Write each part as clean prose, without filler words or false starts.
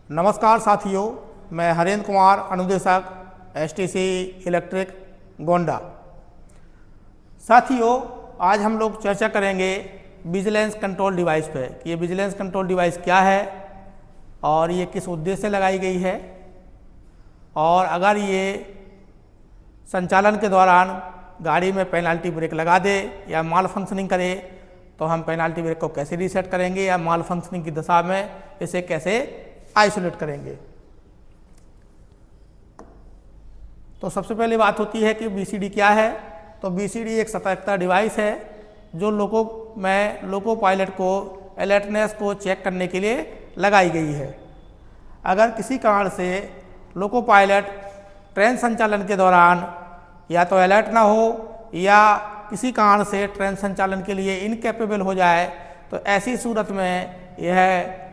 नमस्कार साथियों, मैं हरेंद्र कुमार, अनुदेशक एसटीसी इलेक्ट्रिक गोंडा। साथियों, आज हम लोग चर्चा करेंगे विजिलेंस कंट्रोल डिवाइस पे कि ये विजिलेंस कंट्रोल डिवाइस क्या है और ये किस उद्देश्य से लगाई गई है, और अगर ये संचालन के दौरान गाड़ी में पेनाल्टी ब्रेक लगा दे या माल फंक्शनिंग करे तो हम पेनाल्टी ब्रेक को कैसे रीसेट करेंगे या माल फंक्शनिंग की दशा में इसे कैसे आइसोलेट करेंगे। तो सबसे पहली बात होती है कि बीसीडी क्या है। तो बीसीडी एक सतर्कता डिवाइस है जो लोको पायलट को अलर्टनेस को चेक करने के लिए लगाई गई है। अगर किसी कारण से लोको पायलट ट्रेन संचालन के दौरान या तो अलर्ट ना हो या किसी कारण से ट्रेन संचालन के लिए इनकैपेबल हो जाए तो ऐसी सूरत में यह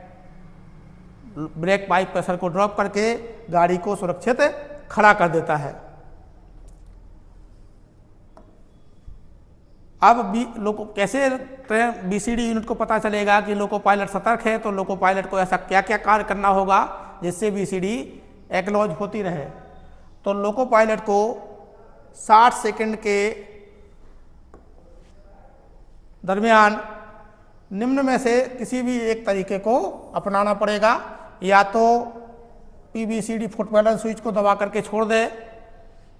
ब्रेक पाइप प्रेशर को ड्रॉप करके गाड़ी को सुरक्षित खड़ा कर देता है। अब कैसे ट्रेन बीसीडी यूनिट को पता चलेगा कि लोको पायलट सतर्क है, तो लोको पायलट को ऐसा क्या क्या कार्य करना होगा जिससे बीसीडी एक्नॉलेज होती रहे। तो लोको पायलट को 60 सेकंड के दरमियान निम्न में से किसी भी एक तरीके को अपनाना पड़ेगा। या तो पीबीसीडी फुट पैडल स्विच को दबा करके छोड़ दें,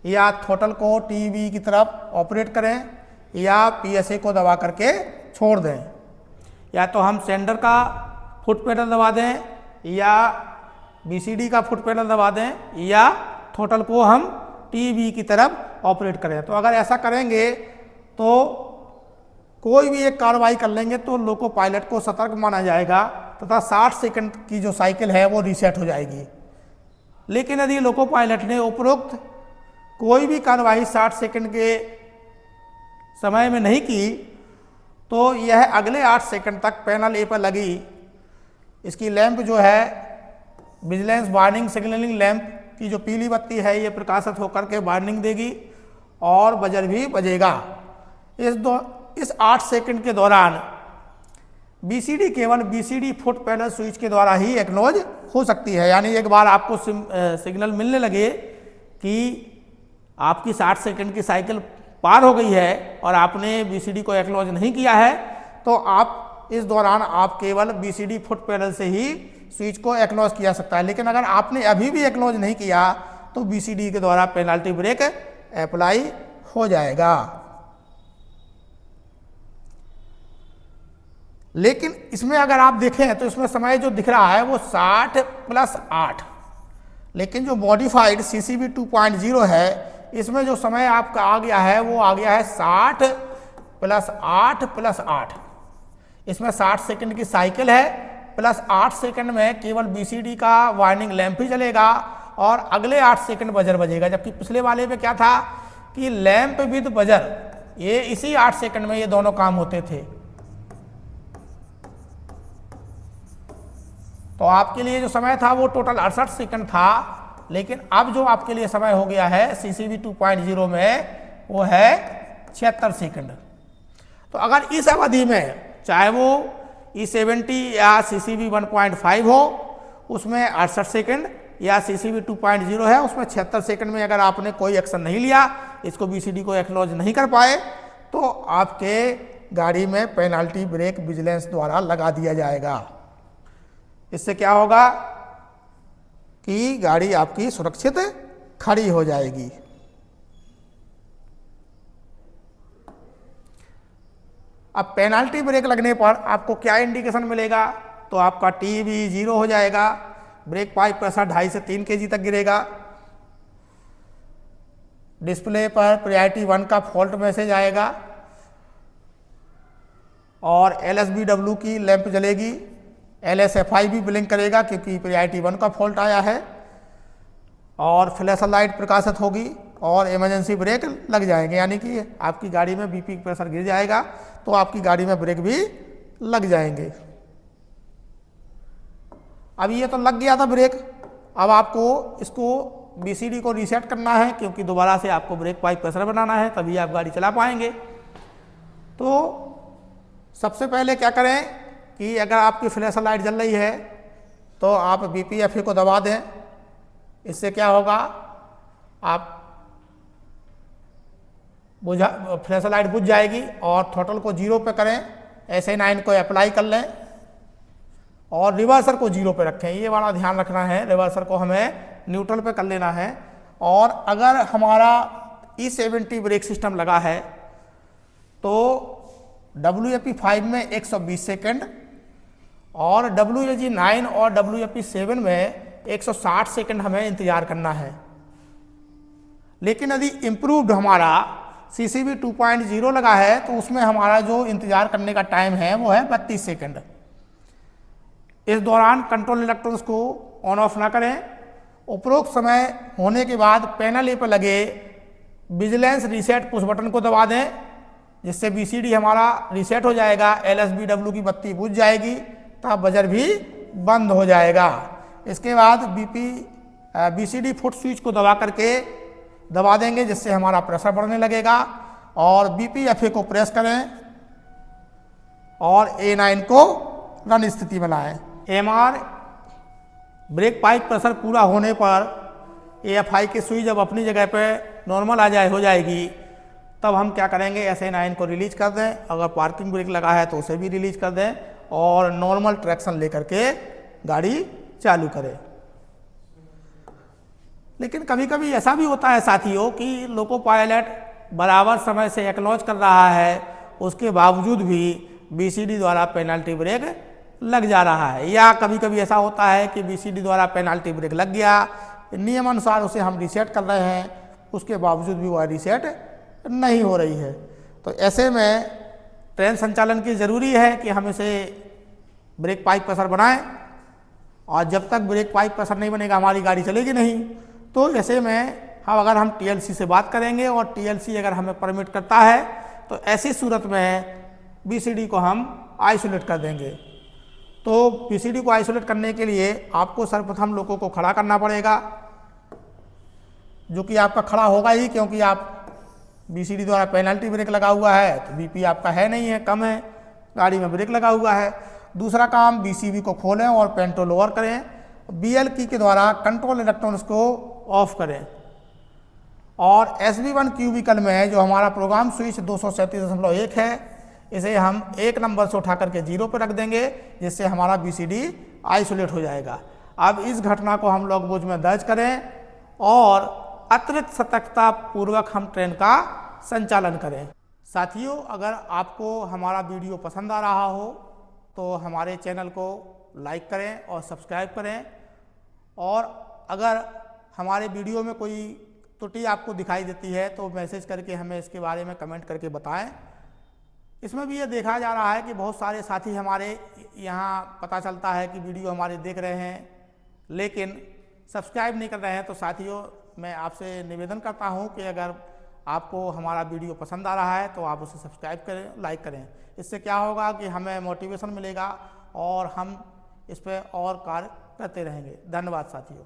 या थ्रोटल को टीवी की तरफ ऑपरेट करें, या पीएसए को दबा करके छोड़ दें, या तो हम सेंडर का फुट पैडल दबा दें या बीसीडी का फुट पैडल दबा दें, या थ्रोटल को हम टीवी की तरफ ऑपरेट करें। तो अगर ऐसा करेंगे तो कोई भी एक कार्रवाई कर लेंगे तो लोको पायलट को सतर्क माना जाएगा तथा 60 सेकंड की जो साइकिल है वो रीसेट हो जाएगी। लेकिन यदि लोको पायलट ने उपरोक्त कोई भी कार्रवाई 60 सेकंड के समय में नहीं की तो यह अगले 8 सेकंड तक पैनल ए पर लगी इसकी लैंप जो है विजिलेंस वार्निंग सिग्नलिंग लैंप की जो पीली बत्ती है ये प्रकाशित होकर के वार्निंग देगी और बजर भी बजेगा। इस 8 सेकंड के दौरान बीसीडी केवल बीसीडी फुट पैडल स्विच के द्वारा ही एक्नॉलेज हो सकती है। यानी एक बार आपको सिग्नल मिलने लगे कि आपकी 60 सेकंड की साइकिल पार हो गई है और आपने बीसीडी को एक्नॉलेज नहीं किया है तो आप इस दौरान आप केवल बीसीडी फुट पैडल से ही स्विच को एक्नॉलेज किया सकता है। लेकिन अगर आपने अभी भी एक्नॉलेज नहीं किया तो बीसीडी के द्वारा पेनाल्टी ब्रेक अप्लाई हो जाएगा। लेकिन इसमें अगर आप देखें तो इसमें समय जो दिख रहा है वो 60 + 8, लेकिन जो मॉडिफाइड सीसीबी 2.0 है इसमें जो समय आपका आ गया है वो आ गया है 60 + 8 + 8। इसमें 60 सेकंड की साइकिल है प्लस 8 सेकंड में केवल बीसीडी का वार्निंग लैंप ही जलेगा और अगले 8 सेकंड बजर बजेगा। जबकि पिछले वाले में क्या था कि लैंप विद बजर ये इसी 8 सेकंड में ये दोनों काम होते थे। तो आपके लिए जो समय था वो टोटल 68 सेकंड था, लेकिन अब जो आपके लिए समय हो गया है सीसीबी 2.0 में वो है 76 सेकंड। तो अगर इस अवधि में चाहे वो E70 या सीसीबी 1.5 हो उसमें 68 सेकंड या सीसीबी 2.0 है उसमें 76 सेकंड में अगर आपने कोई एक्शन नहीं लिया, इसको बीसीडी को एक्नॉलेज नहीं कर पाए तो आपके गाड़ी में पेनाल्टी ब्रेक विजिलेंस द्वारा लगा दिया जाएगा। इससे क्या होगा कि गाड़ी आपकी सुरक्षित खड़ी हो जाएगी। अब पेनाल्टी ब्रेक लगने पर आपको क्या इंडिकेशन मिलेगा, तो आपका टीवी 0 हो जाएगा, ब्रेक पाइप प्रेशर 2.5 से 3 kg तक गिरेगा, डिस्प्ले पर प्रायोरिटी 1 का फॉल्ट मैसेज आएगा और LSBW की लैंप जलेगी, LSFI भी ब्लिंक करेगा क्योंकि प्रायोरिटी 1 का फॉल्ट आया है, और फ्लैश लाइट प्रकाशित होगी और इमरजेंसी ब्रेक लग जाएंगे। यानी कि आपकी गाड़ी में बीपी प्रेशर गिर जाएगा तो आपकी गाड़ी में ब्रेक भी लग जाएंगे। अब ये तो लग गया था ब्रेक, अब आपको इसको बीसीडी को रीसेट करना है क्योंकि दोबारा से आपको ब्रेक पाइप प्रेशर बनाना है, तभी आप गाड़ी चला पाएंगे। तो सबसे पहले क्या करें कि अगर आपकी फ्लैश लाइट जल रही है तो आप BPFA को दबा दें। इससे क्या होगा, आप फ्लैश लाइट बुझ जाएगी और थ्रॉटल को 0 पे करें, SA9 को अप्लाई कर लें और रिवर्सर को 0 पे रखें। ये बड़ा ध्यान रखना है, रिवर्सर को हमें न्यूट्रल पे कर लेना है। और अगर हमारा E70 ब्रेक सिस्टम लगा है तो WFP5 में 120 सेकेंड और WAG9 और WFP7 में 160 सेकेंड हमें इंतजार करना है। लेकिन यदि इम्प्रूव्ड हमारा CCB 2.0 लगा है तो उसमें हमारा जो इंतजार करने का टाइम है वो है 32 सेकेंड। इस दौरान कंट्रोल इलेक्ट्रॉन्स को ऑन ऑफ ना करें। उपरोक्त समय होने के बाद पैनल ए पर लगे विजिलेंस रीसेट पुश बटन को दबा दें, जिससे BCD हमारा रीसेट हो जाएगा, LSBW की बत्ती बुझ जाएगी, तब बजर भी बंद हो जाएगा। इसके बाद BCD फुट स्विच को दबा देंगे, जिससे हमारा प्रेशर बढ़ने लगेगा और BPFA को प्रेस करें और A9 को रन स्थिति में लाएं। AMR ब्रेक पाइप प्रेशर पूरा होने पर AFI की सुई जब अपनी जगह पे नॉर्मल हो जाएगी, तब हम क्या करेंगे, SA9 को रिलीज कर दें। अगर पार्किंग ब्रेक लगा है तो उसे भी रिलीज कर दें और नॉर्मल ट्रैक्शन लेकर के गाड़ी चालू करें। लेकिन कभी कभी ऐसा भी होता है साथियों कि लोको पायलट बराबर समय से एक्नॉलेज कर रहा है, उसके बावजूद भी BCD द्वारा पेनल्टी ब्रेक लग जा रहा है, या कभी कभी ऐसा होता है कि BCD द्वारा पेनल्टी ब्रेक लग गया, नियमानुसार उसे हम रीसेट कर रहे हैं, उसके बावजूद भी वह रीसेट नहीं हो रही है। तो ऐसे में ट्रेन संचालन की ज़रूरी है कि हम इसे ब्रेक पाइप प्रेशर बनाएं, और जब तक ब्रेक पाइप प्रेशर नहीं बनेगा हमारी गाड़ी चलेगी नहीं। तो ऐसे में अगर हम TLC से बात करेंगे और TLC अगर हमें परमिट करता है तो ऐसी सूरत में BCD को हम आइसोलेट कर देंगे। तो BCD को आइसोलेट करने के लिए आपको सर्वप्रथम लोगों को खड़ा करना पड़ेगा, जो कि आपका खड़ा होगा ही, क्योंकि आप BCD द्वारा पेनल्टी ब्रेक लगा हुआ है तो BP आपका है नहीं है, कम है, गाड़ी में ब्रेक लगा हुआ है। दूसरा काम, BCB को खोलें और पेंटो लोअर करें, BL की के द्वारा कंट्रोल इलेक्ट्रॉन्स को ऑफ करें और SB1 क्यूबिकल में जो हमारा प्रोग्राम स्विच 237.1 है, इसे हम 1 नंबर से उठा करके 0 पर रख देंगे, जिससे हमारा BCD आइसोलेट हो जाएगा। अब इस घटना को हम लॉग बुक में दर्ज करें और अतिरिक्त सतर्कता पूर्वक हम ट्रेन का संचालन करें। साथियों, अगर आपको हमारा वीडियो पसंद आ रहा हो तो हमारे चैनल को लाइक करें और सब्सक्राइब करें, और अगर हमारे वीडियो में कोई त्रुटि आपको दिखाई देती है तो मैसेज करके हमें इसके बारे में कमेंट करके बताएं। इसमें भी ये देखा जा रहा है कि बहुत सारे साथी हमारे यहाँ पता चलता है कि वीडियो हमारे देख रहे हैं लेकिन सब्सक्राइब नहीं कर रहे हैं। तो साथियों, मैं आपसे निवेदन करता हूँ कि अगर आपको हमारा वीडियो पसंद आ रहा है तो आप उसे सब्सक्राइब करें, लाइक करें। इससे क्या होगा कि हमें मोटिवेशन मिलेगा और हम इस पर और कार्य करते रहेंगे। धन्यवाद साथियों।